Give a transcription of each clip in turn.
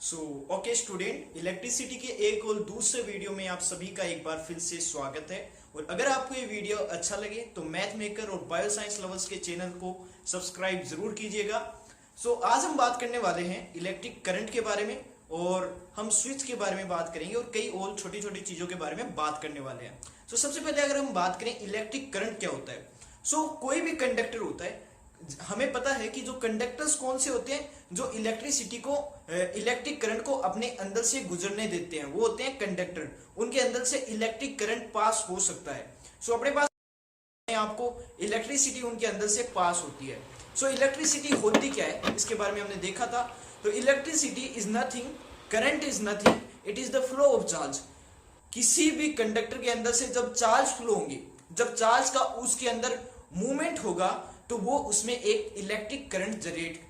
Okay student, electricity के एक और दूसरे वीडियो में आप सभी का एक बार फिर से स्वागत है। और अगर आपको ये वीडियो अच्छा लगे तो मैथ मेकर और बायो साइंस लवर्स के चैनल को सब्सक्राइब जरूर कीजिएगा। आज हम बात करने वाले हैं इलेक्ट्रिक करंट के बारे में, और हम स्विच के बारे में बात करेंगे और कई और छोटी छोटी चीजों के बारे में बात करने वाले हैं। सबसे पहले अगर हम बात करें इलेक्ट्रिक करंट क्या होता है, कोई भी कंडक्टर होता है, हमें पता है कि जो कंडक्टर्स कौन से होते हैं जो इलेक्ट्रिसिटी को इलेक्ट्रिक करंट को अपने अंदर से गुजरने देते हैं, वो होते हैं कंडक्टर। उनके अंदर से इलेक्ट्रिक करंट पास हो सकता है। अपने पास आपको इलेक्ट्रिसिटी उनके अंदर से पास होती है। इलेक्ट्रिसिटी होती क्या है इसके बारे में हमने देखा था। तो electricity is nothing, current is nothing, it is the flow of charge. किसी भी कंडक्टर के अंदर से जब चार्ज फ्लो होंगे, जब चार्ज का उसके अंदर मूवमेंट होगा तो वो उसमें एक इलेक्ट्रिक करंट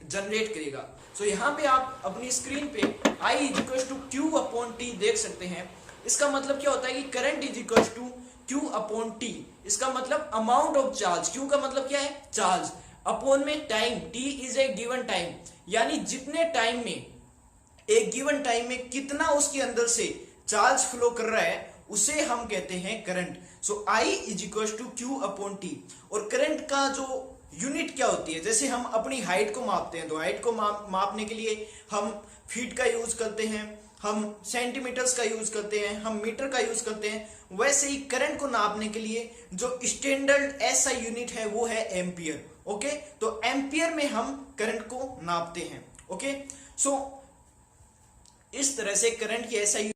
जनरेट करेगा। यहाँ पे आप अपनी स्क्रीन पे I = Q/T देख सकते हैं। इसका मतलब क्या होता है कि करंट = Q/T। इसका मतलब अमाउंट ऑफ चार्ज, Q का मतलब क्या है, चार्ज, अपॉन में time, T is a given time, यानी जितने टाइम में, एक गिवन टाइम में कितना उसके अंदर से चार्ज फ्लो कर रहा है उसे हम कहते हैं करंट। I = Q/T। और करंट का जो यूनिट क्या होती है, जैसे हम अपनी हाइट को मापते हैं तो हाइट को मापने के लिए हम फीट का यूज करते हैं, हम सेंटीमीटर्स का यूज करते हैं, हम मीटर का यूज करते हैं। वैसे ही करंट को नापने के लिए जो स्टैंडर्ड SI यूनिट है वो है एम्पियर। ओके, तो एम्पियर में हम करंट को नापते हैं। ओके, इस तरह से करंट की SI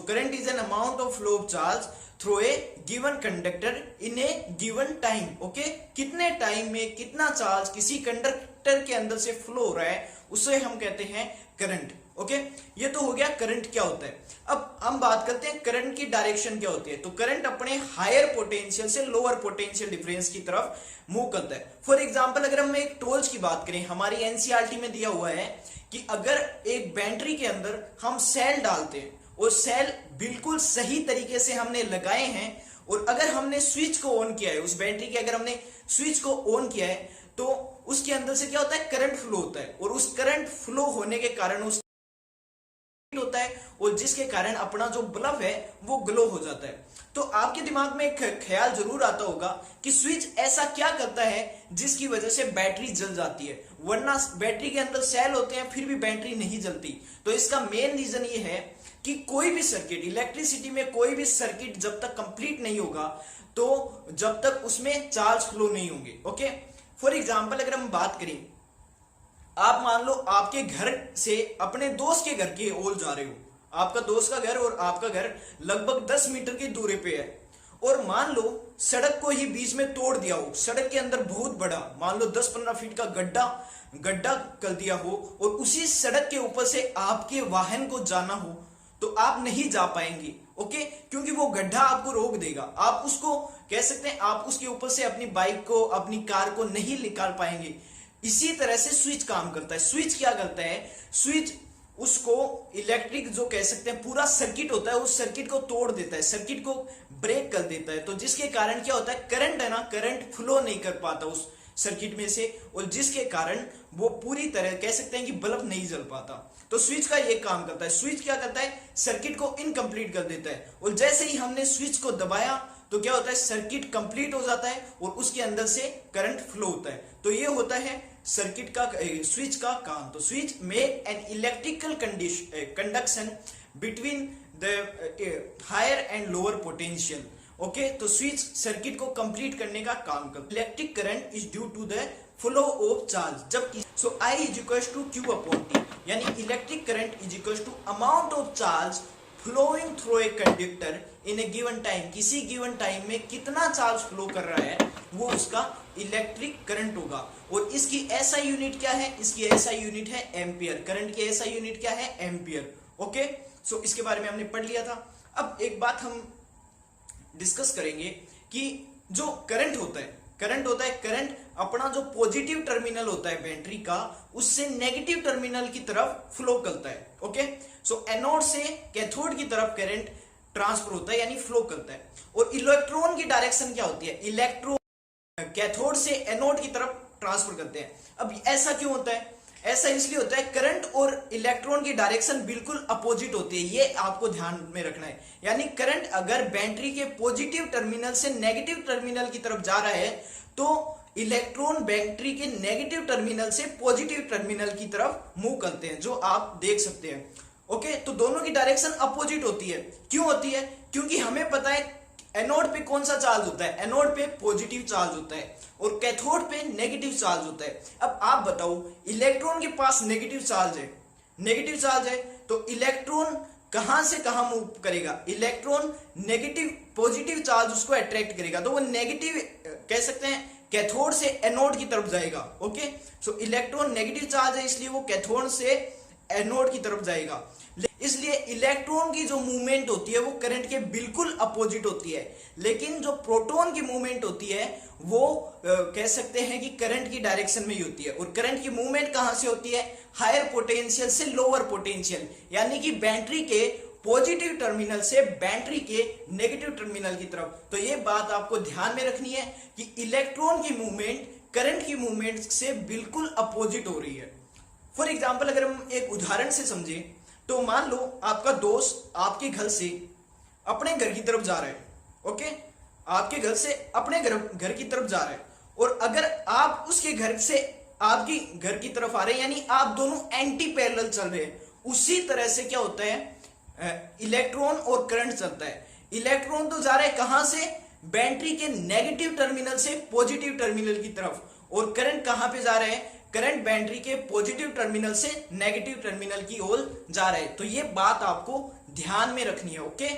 current is an amount of flow of charge through a given conductor in a given time. Okay, कितने टाइम में कितना चार्ज किसी कंडक्टर के अंदर से फ्लो हो रहा है उसे हम कहते हैं करंट। ओके, ये तो हो गया करंट क्या होता है। अब हम बात करते हैं करंट की डायरेक्शन क्या होती है। तो करंट अपने हायर पोटेंशियल से लोअर पोटेंशियल डिफरेंस की तरफ मूव करता है। फॉर एग्जांपल, अगर हम एक टोल्स की बात करें, हमारी NCERT में दिया हुआ है कि अगर एक बैटरी के अंदर हम सेल डालते हैं और सेल बिल्कुल सही तरीके से हमने लगाए हैं, और अगर हमने स्विच को ऑन किया है, उस बैटरी के अगर हमने स्विच को ऑन किया है तो उसके अंदर से क्या होता है, करंट फ्लो होता है। और उस करंट फ्लो होने के कारण उस होता है, और जिसके कारण अपना जो बल्ब है वो ग्लो हो जाता है। तो आपके दिमाग में एक ख्याल जरूर आता होगा कि स्विच ऐसा क्या करता है जिसकी वजह से बैटरी जल जाती है, वरना बैटरी के अंदर सेल होते हैं फिर भी बैटरी नहीं जलती। तो इसका मेन रीजन ये है कि कोई भी सर्किट, इलेक्ट्रिसिटी में कोई भी सर्किट जब तक कंप्लीट नहीं होगा, तो जब तक उसमें चार्ज फ्लो नहीं होंगे। ओके, फॉर एग्जांपल अगर हम बात करें, आप मान लो आपके घर से अपने दोस्त के घर की ओर जा रहे हो, आपका दोस्त का घर और आपका घर लगभग 10 मीटर की दूरी पे है, और मान लो सड़क को ही बीच में तोड़ दिया हो, सड़क के अंदर बहुत बड़ा मान लो 10-15 फीट का गड्ढा कर दिया हो, और उसी सड़क के ऊपर से आपके वाहन को जाना हो तो आप नहीं जा पाएंगे। ओके, क्योंकि वो गड्ढा आपको रोक देगा। आप उसको कह सकते हैं, आप उसके ऊपर से अपनी बाइक को, अपनी कार को नहीं निकाल पाएंगे। इसी तरह से स्विच काम करता है। स्विच क्या करता है, स्विच उसको इलेक्ट्रिक जो कह सकते हैं पूरा सर्किट होता है, उस सर्किट को तोड़ देता है, सर्किट को ब्रेक कर देता है। तो जिसके कारण क्या होता है, करंट है ना, करंट फ्लो नहीं कर पाता उस सर्किट में से, और जिसके कारण वो पूरी तरह कह सकते हैं कि बल्ब नहीं जल पाता। तो स्विच का ये काम करता है। स्विच क्या करता है, सर्किट को इनकम्प्लीट कर देता है, और जैसे ही हमने स्विच को दबाया तो क्या होता है, सर्किट कंप्लीट हो जाता है और उसके अंदर से करंट फ्लो होता है। तो ये होता है सर्किट का, स्विच का काम। तो switch make an electrical conduction between the higher and lower potential. Okay, तो स्विच सर्किट को कंप्लीट करने का काम करता है। Electric current is due to the flow of charge. जबकि I = Q/T, यानी electric current = amount of charge flowing through a conductor in a given time. किसी गिवन टाइम में कितना चार्ज फ्लो कर रहा है वो उसका इलेक्ट्रिक करंट होगा। और इसकी SI यूनिट क्या है, इसकी SI यूनिट है एम्पियर। करंट की SI यूनिट क्या है, एम्पियर। ओके, इसके बारे में हमने पढ़ लिया था। अब एक बात हम डिस्कस करेंगे कि जो करंट होता है, करंट अपना जो पॉजिटिव टर्मिनल होता है बैटरी का, उससे नेगेटिव टर्मिनल की तरफ फ्लो करता है। ओके, एनोड से कैथोड की तरफ करंट ट्रांसफर होता है, यानी फ्लो करता है। और इलेक्ट्रॉन की डायरेक्शन क्या होती है, इलेक्ट्रॉन कैथोड से एनोड की तरफ ट्रांसफर करते हैं। अब ऐसा क्यों होता है, ऐसा इसलिए होता है, करंट और इलेक्ट्रॉन की डायरेक्शन बिल्कुल अपोजिट होती है, ये आपको ध्यान में रखना है। यानी करंट अगर बैटरी के पॉजिटिव टर्मिनल से नेगेटिव टर्मिनल की तरफ जा रहा है तो इलेक्ट्रॉन बैटरी के नेगेटिव टर्मिनल से पॉजिटिव टर्मिनल की तरफ मूव करते हैं, जो आप देख सकते हैं। ओके, तो दोनों की डायरेक्शन अपोजिट होती है। क्यों होती है? क्योंकि हमें पता है एनोड पे कौन सा चार्ज होता है, एनोड पे पॉजिटिव चार्ज होता है और कैथोड पे नेगेटिव चार्ज होता है। अब आप बताओ, इलेक्ट्रॉन के पास नेगेटिव चार्ज है तो इलेक्ट्रॉन कहां से कहां मूव करेगा? इलेक्ट्रॉन नेगेटिव पॉजिटिव चार्ज उसको अट्रैक्ट करेगा, तो वो नेगेटिव कह सकते हैं कैथोड से एनोड की तरफ जाएगा। ओके, सो इलेक्ट्रॉन नेगेटिव चार्ज है इसलिए वो कैथोड से एनोड की तरफ जाएगा। इसलिए इलेक्ट्रॉन की जो मूवमेंट होती है वो करंट के बिल्कुल अपोजिट होती है, लेकिन जो प्रोटॉन की मूवमेंट होती है वो कह सकते हैं कि करंट की डायरेक्शन में ही होती है। और करंट की मूवमेंट कहां से होती है? हायर पोटेंशियल से लोअर पोटेंशियल, यानी कि बैटरी के पॉजिटिव टर्मिनल से बैटरी के नेगेटिव टर्मिनल की तरफ। तो ये बात आपको ध्यान में रखनी है कि इलेक्ट्रॉन की मूवमेंट करंट की मूवमेंट से बिल्कुल अपोजिट हो रही है। फॉर एग्जाम्पल, अगर हम एक उदाहरण से समझें तो मान लो आपका दोस्त आपके घर से अपने घर की तरफ जा रहा है। ओके, आपके घर से अपने घर की तरफ जा रहा है और अगर आप उसके घर से आपकी घर की तरफ आ रहे हैं, यानी आप दोनों एंटी पैरेलल चल रहे हैं, उसी तरह से क्या होता है, इलेक्ट्रॉन और करंट चलता है। इलेक्ट्रॉन तो जा रहा है कहां से? बैटरी के नेगेटिव टर्मिनल से पॉजिटिव टर्मिनल की तरफ। और करंट कहां पे जा रहा है? करंट बैटरी के पॉजिटिव टर्मिनल से नेगेटिव टर्मिनल की ओर जा रहा है। तो ये बात आपको ध्यान में रखनी है। ओके।